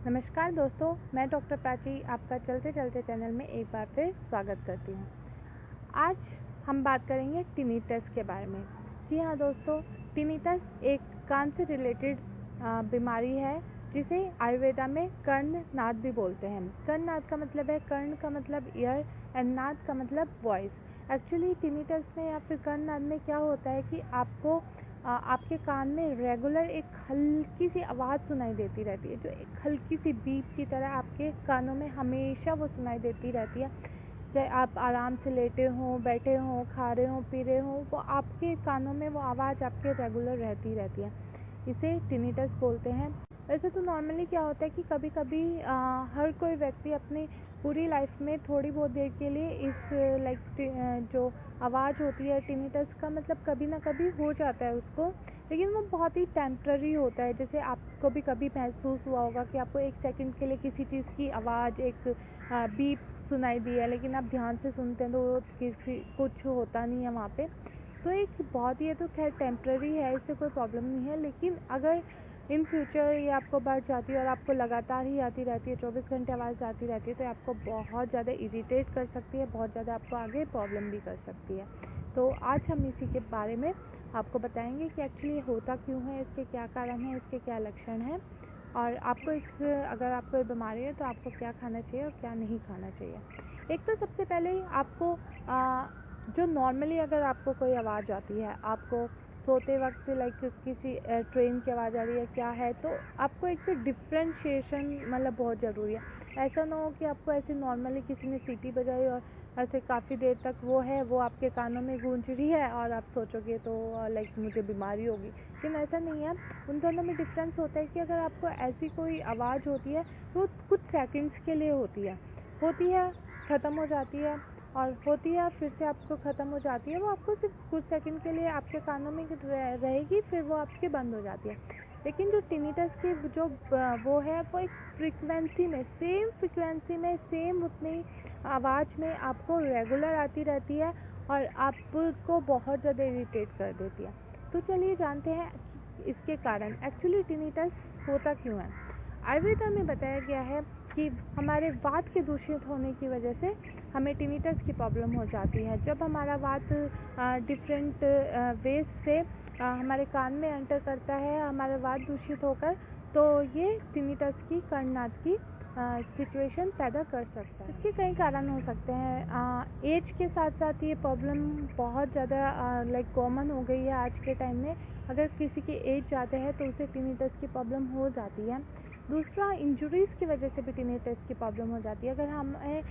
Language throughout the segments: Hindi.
नमस्कार दोस्तों, मैं डॉक्टर प्राची आपका चलते चलते चैनल में एक बार फिर स्वागत करती हूँ। आज हम बात करेंगे टिनिटस के बारे में। जी हाँ दोस्तों, टिनिटस एक कान से रिलेटेड बीमारी है जिसे आयुर्वेदा में कर्णनाद भी बोलते हैं। कर्णनाद का मतलब है, कर्ण का मतलब ईयर एंड नाद का मतलब वॉइस। एक्चुअली टिनिटस में या फिर कर्णनाद में क्या होता है कि आपके कान में रेगुलर एक हल्की सी आवाज़ सुनाई देती रहती है, जो एक हल्की सी बीप की तरह आपके कानों में हमेशा वो सुनाई देती रहती है। चाहे आप आराम से लेटे हों, बैठे हों, खा रहे हों, पी रहे हों, वो आपके कानों में वो आवाज़ आपके रेगुलर रहती रहती है। इसे टिनिटस बोलते हैं। वैसे तो नॉर्मली क्या होता है कि कभी कभी हर कोई व्यक्ति अपनी पूरी लाइफ में थोड़ी बहुत देर के लिए इस जो आवाज़ होती है टिनिटस का मतलब कभी ना कभी हो जाता है उसको, लेकिन वो बहुत ही टेम्प्ररी होता है। जैसे आपको भी कभी महसूस हुआ होगा कि आपको एक सेकंड के लिए किसी चीज़ की आवाज़, एक बीप सुनाई दी है, लेकिन आप ध्यान से सुनते हैं तो कुछ होता नहीं है वहाँ पे। तो एक बहुत ही, ये तो खैर टेम्प्ररी है, इससे कोई प्रॉब्लम नहीं है। लेकिन अगर इन फ्यूचर ये आपको बढ़ जाती है और आपको लगातार ही आती रहती है, 24 घंटे आवाज़ आती रहती है, तो आपको बहुत ज़्यादा इरिटेट कर सकती है, बहुत ज़्यादा आपको आगे प्रॉब्लम भी कर सकती है। तो आज हम इसी के बारे में आपको बताएंगे कि एक्चुअली ये होता क्यों है, इसके क्या कारण हैं, इसके क्या लक्षण हैं, और अगर आपको ये बीमारी है तो आपको क्या खाना चाहिए और क्या नहीं खाना चाहिए। एक तो सबसे पहले आपको जो नॉर्मली अगर आपको कोई आवाज़ आती है, आपको सोते वक्त किसी ट्रेन की आवाज़ आ रही है, क्या है, तो आपको एक तो डिफ्रेंशिएशन मतलब बहुत ज़रूरी है। ऐसा ना हो कि आपको ऐसे नॉर्मली किसी ने सीटी बजाई और ऐसे काफ़ी देर तक वो आपके कानों में गूंज रही है और आप सोचोगे तो मुझे बीमारी होगी, लेकिन ऐसा नहीं है। उन दोनों में डिफरेंस होता है कि अगर आपको ऐसी कोई आवाज़ होती है तो कुछ सेकंड्स के लिए होती है, ख़त्म हो जाती है, और होती है फिर से आपको ख़त्म हो जाती है। वो आपको सिर्फ कुछ सेकंड के लिए आपके कानों में रहेगी, फिर वो आपके बंद हो जाती है। लेकिन जो टिनिटस की वो है, वो एक सेम फ्रिक्वेंसी में सेम उतनी आवाज़ में आपको रेगुलर आती रहती है और आपको बहुत ज़्यादा इरिटेट कर देती है। तो चलिए जानते हैं इसके कारण, एक्चुअली टिनिटस होता क्यों है। आयुर्वेदा में बताया गया है कि हमारे वात के दूषित होने की वजह से हमें टिनिटस की प्रॉब्लम हो जाती है। जब हमारा वात डिफरेंट वेज से हमारे कान में एंटर करता है, हमारा वात दूषित होकर, तो ये टिनिटस की कर्णनाद की सिचुएशन पैदा कर सकता है। इसके कई कारण हो सकते हैं। एज के साथ साथ ये प्रॉब्लम बहुत ज़्यादा कॉमन हो गई है आज के टाइम में। अगर किसी की एज ज़्यादा है तो उसे टिनिटस की प्रॉब्लम हो जाती है। दूसरा, इंजुरीज़ की वजह से भी टिनिटस की प्रॉब्लम हो जाती है। अगर हमें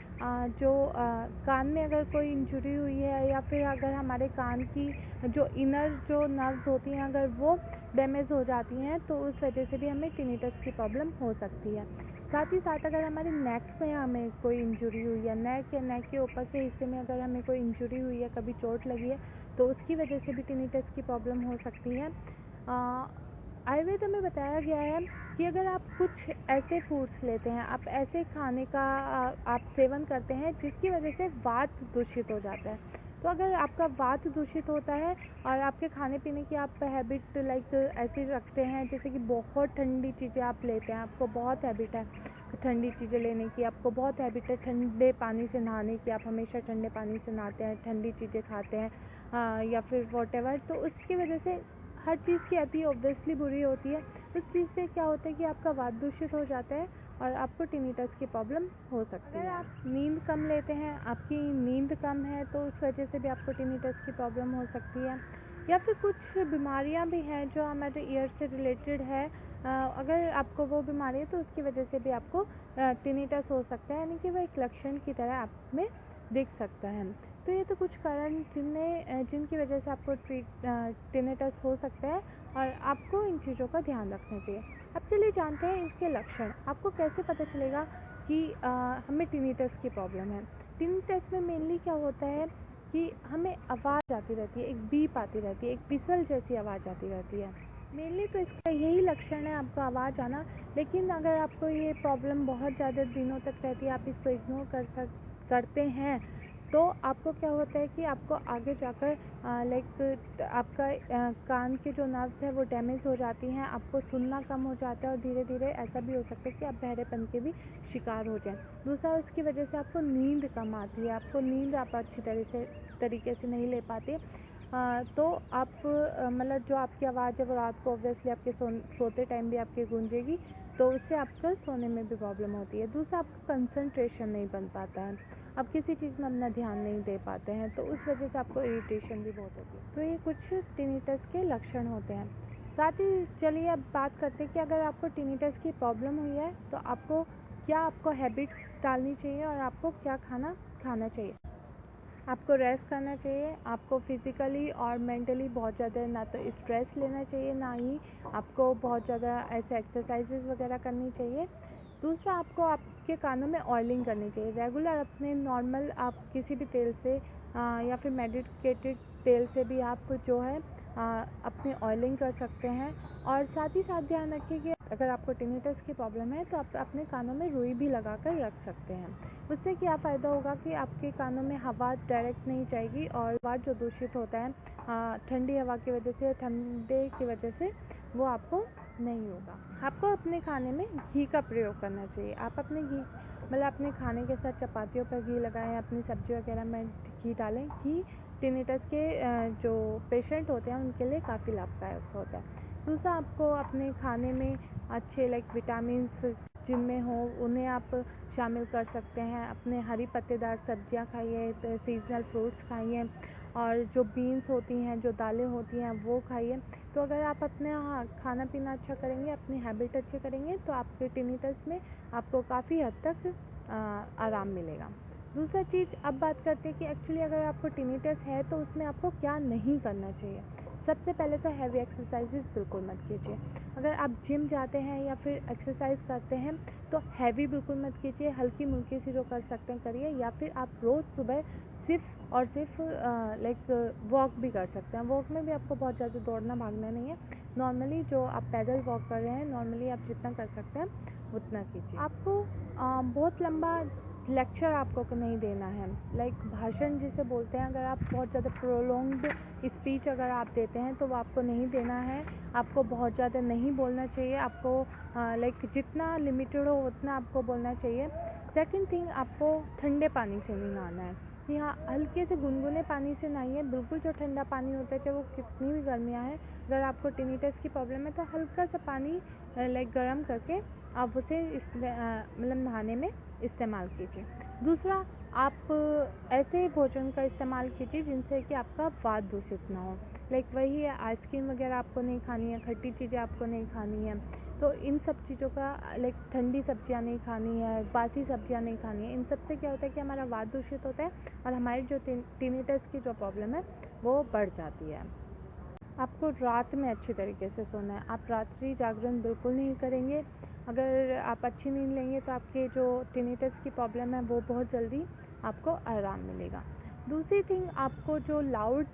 कान में अगर कोई इंजुरी हुई है, या फिर अगर हमारे कान की जो इनर जो नर्व्स होती हैं अगर वो डैमेज हो जाती हैं, तो उस वजह से भी हमें टिनिटस की प्रॉब्लम हो सकती है। साथ ही साथ अगर हमारे नेक में हमें कोई इंजुरी हुई है, नेक के ऊपर के हिस्से में अगर हमें कोई इंजुरी हुई है, कभी चोट लगी है, तो उसकी वजह से भी टिनिटस की प्रॉब्लम हो सकती है। आयुर्वेद में बताया गया है कि अगर आप कुछ ऐसे फूड्स लेते हैं, आप ऐसे खाने का आप सेवन करते हैं जिसकी वजह से वात दूषित हो जाता है, तो अगर आपका वात दूषित होता है और आपके खाने पीने की आप हैबिट ऐसी रखते हैं, जैसे कि बहुत ठंडी चीज़ें आप लेते हैं, आपको बहुत हैबिट है ठंडी चीज़ें लेने की, आपको बहुत हैबिट है ठंडे पानी से नहाने की, आप हमेशा ठंडे पानी से नहाते हैं, ठंडी चीज़ें खाते हैं, या फिर वॉटेवर, तो उसकी वजह से हर चीज़ की अति ऑब्वियसली बुरी होती है। उस चीज़ से क्या होता है कि आपका वात दूषित हो जाता है और आपको टिनिटस की प्रॉब्लम हो सकती है। अगर आप नींद कम लेते हैं, आपकी नींद कम है, तो उस वजह से भी आपको टिनिटस की प्रॉब्लम हो सकती है। या फिर कुछ बीमारियां भी हैं जो हमारे ईयर से रिलेटेड है, अगर आपको वो बीमारी है तो उसकी वजह से भी आपको टिनिटस हो सकता है, यानी कि वो एक लक्षण की तरह आप में दिख सकता है। तो ये तो कुछ कारण जिनकी वजह से आपको टिनिटस हो सकता है और आपको इन चीज़ों का ध्यान रखना चाहिए। अब चलिए जानते हैं इसके लक्षण। आपको कैसे पता चलेगा कि हमें टिनिटस की प्रॉब्लम है। टिनिटस में मेनली क्या होता है कि हमें आवाज़ आती रहती है, एक बीप आती रहती है, एक बिसल जैसी आवाज़ आती रहती है। मेनली तो इसका यही लक्षण है, आपको आवाज़ आना। लेकिन अगर आपको ये प्रॉब्लम बहुत ज़्यादा दिनों तक रहती है, आप इसको इग्नोर करते हैं, तो आपको क्या होता है कि आपको आगे जाकर लाइक आपका कान के जो नर्व्स है वो डैमेज हो जाती हैं, आपको सुनना कम हो जाता है और धीरे धीरे ऐसा भी हो सकता है कि आप बहरेपन के भी शिकार हो जाएं। दूसरा, इसकी वजह से आपको नींद कम आती है, आपको नींद आप अच्छी तरीके से नहीं ले पाते। तो आप मतलब जो आपकी आवाज़ है वो रात को ऑब्वियसली आपके सोते टाइम भी आपके गूंजेगी, तो उससे आपको सोने में भी प्रॉब्लम होती है। दूसरा, आपका कंसंट्रेशन नहीं बन पाता है, आप किसी चीज़ में अपना ध्यान नहीं दे पाते हैं, तो उस वजह से आपको इरिटेशन भी बहुत होती है। तो ये कुछ टिनिटस के लक्षण होते हैं। साथ ही चलिए अब बात करते हैं कि अगर आपको टिनिटस की प्रॉब्लम हुई है तो आपको हैबिट्स डालनी चाहिए और आपको क्या खाना चाहिए। आपको रेस्ट करना चाहिए, आपको फिज़िकली और मेंटली बहुत ज़्यादा ना तो स्ट्रेस लेना चाहिए, ना ही आपको बहुत ज़्यादा ऐसे एक्सरसाइजेज वगैरह करनी चाहिए। दूसरा, आपको आपके कानों में ऑयलिंग करनी चाहिए रेगुलर। अपने नॉर्मल आप किसी भी तेल से या फिर मेडिकेटेड तेल से भी आप जो है अपनी ऑयलिंग कर सकते हैं। और साथ ही साथ ध्यान रखिए कि अगर आपको टिनिटस की प्रॉब्लम है तो आप अपने कानों में रुई भी लगा कर रख सकते हैं। उससे क्या फ़ायदा होगा कि आपके कानों में हवा डायरेक्ट नहीं जाएगी और आवाज़ जो दूषित होता है ठंडी हवा की वजह से, ठंडे की वजह से, वो आपको नहीं होगा। आपको अपने खाने में घी का प्रयोग करना चाहिए। आप अपने घी मतलब अपने खाने के साथ चपातियों पर घी लगाएं, अपनी सब्जी वगैरह में घी डालें। घी टिनिटस के जो पेशेंट होते हैं उनके लिए काफ़ी लाभदायक होता है। दूसरा, आपको अपने खाने में अच्छे लाइक विटामिन्स जिनमें हो उन्हें आप शामिल कर सकते हैं। अपने हरी पत्तेदार सब्जियां खाइए, सीजनल फ्रूट्स खाइए और जो बीन्स होती हैं, जो दालें होती हैं वो खाइए। तो अगर आप अपने खाना पीना अच्छा करेंगे, अपनी हैबिट अच्छी करेंगे, तो आपके टिनिटस में आपको काफ़ी हद तक आराम मिलेगा। दूसरा चीज़, अब बात करते हैं कि एक्चुअली अगर आपको टिनिटस है तो उसमें आपको क्या नहीं करना चाहिए। सबसे पहले तो हैवी एक्सरसाइजेस बिल्कुल मत कीजिए। अगर आप जिम जाते हैं या फिर एक्सरसाइज करते हैं तो हैवी बिल्कुल मत कीजिए, हल्की मुल्की सी जो कर सकते हैं करिए, या फिर आप रोज़ सुबह सिर्फ और सिर्फ लाइक वॉक भी कर सकते हैं। वॉक में भी आपको बहुत ज़्यादा दौड़ना भागना नहीं है, नॉर्मली जो आप पैदल वॉक कर रहे हैं नॉर्मली आप जितना कर सकते हैं उतना कीजिए। आपको बहुत लंबा लेक्चर आपको नहीं देना है, लाइक भाषण जिसे बोलते हैं। अगर आप बहुत ज़्यादा प्रोलॉन्ग्ड स्पीच अगर आप देते हैं तो वो आपको नहीं देना है। आपको बहुत ज़्यादा नहीं बोलना चाहिए, आपको लाइक जितना लिमिटेड हो उतना आपको बोलना चाहिए। सेकंड थिंग, आपको ठंडे पानी से नहीं नहाना है। यहाँ हल्के से गुनगुने पानी से नहाइए, बिल्कुल जो ठंडा पानी होता है चाहे वो कितनी भी गर्मियाँ हैं। अगर आपको टिनिटस की प्रॉब्लम है तो हल्का सा पानी लाइक गर्म करके आप उसे मतलब नहाने में इस्तेमाल कीजिए। दूसरा, आप ऐसे भोजन का इस्तेमाल कीजिए जिनसे कि आपका वात दूषित ना हो। लाइक वही है, आइसक्रीम वगैरह आपको नहीं खानी है, खट्टी चीज़ें आपको नहीं खानी है, तो इन सब चीज़ों का लाइक ठंडी सब्जियां नहीं खानी है, बासी सब्जियां नहीं खानी है। इन सब से क्या होता है कि हमारा वात दूषित होता है और हमारी जो टिनिटस की जो प्रॉब्लम है वो बढ़ जाती है। आपको रात में अच्छी तरीके से सोना है, आप रात्रि जागरण बिल्कुल नहीं करेंगे। अगर आप अच्छी नींद लेंगे तो आपके जो टिनिटस की प्रॉब्लम है वो बहुत जल्दी आपको आराम मिलेगा। दूसरी थिंग, आपको जो लाउड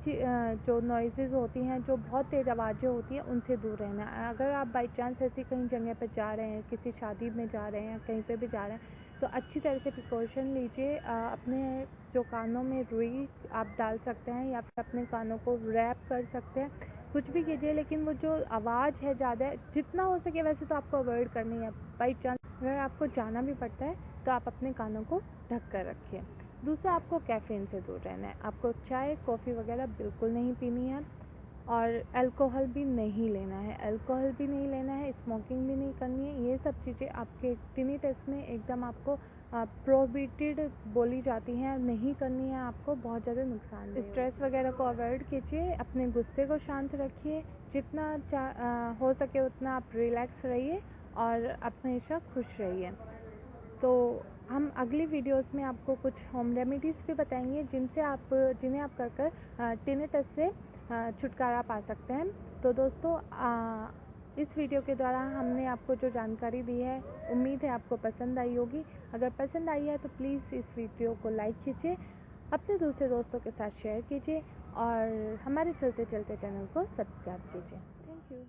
जो नॉइज़ेज़ होती हैं, जो बहुत तेज़ आवाज़ें होती हैं, उनसे दूर रहना है। अगर आप बाई चांस ऐसी कहीं जगह पर जा रहे हैं, किसी शादी में जा रहे हैं, कहीं पे भी जा रहे हैं, तो अच्छी तरह से प्रिकॉशन लीजिए। अपने जो कानों में रुई आप डाल सकते हैं या फिर अपने कानों को रैप कर सकते हैं, कुछ भी कीजिए, लेकिन वो जो आवाज़ है ज़्यादा जितना हो सके वैसे तो आपको अवॉइड करनी है। बाई चांस अगर आपको जाना भी पड़ता है तो आप अपने कानों को ढक कर रखिए। दूसरा, आपको कैफ़ीन से दूर रहना है। आपको चाय कॉफ़ी वगैरह बिल्कुल नहीं पीनी है और अल्कोहल भी नहीं लेना है, स्मोकिंग भी नहीं करनी है। ये सब चीज़ें आपके टिनिटस में एकदम आपको प्रोहिबिटेड बोली जाती हैं, नहीं करनी है, आपको बहुत ज़्यादा नुकसान है। स्ट्रेस वगैरह को अवॉइड कीजिए, अपने गुस्से को शांत रखिए, जितना हो सके उतना आप रिलैक्स रहिए और हमेशा खुश रहिए। तो हम अगली वीडियोस में आपको कुछ होम रेमेडीज़ भी बताएंगे जिन्हें आप कर टिनिटस से छुटकारा पा सकते हैं। तो दोस्तों, इस वीडियो के द्वारा हमने आपको जो जानकारी दी है उम्मीद है आपको पसंद आई होगी। अगर पसंद आई है तो प्लीज़ इस वीडियो को लाइक कीजिए, अपने दूसरे दोस्तों के साथ शेयर कीजिए और हमारे चलते चलते चैनल को सब्सक्राइब कीजिए। Thank you.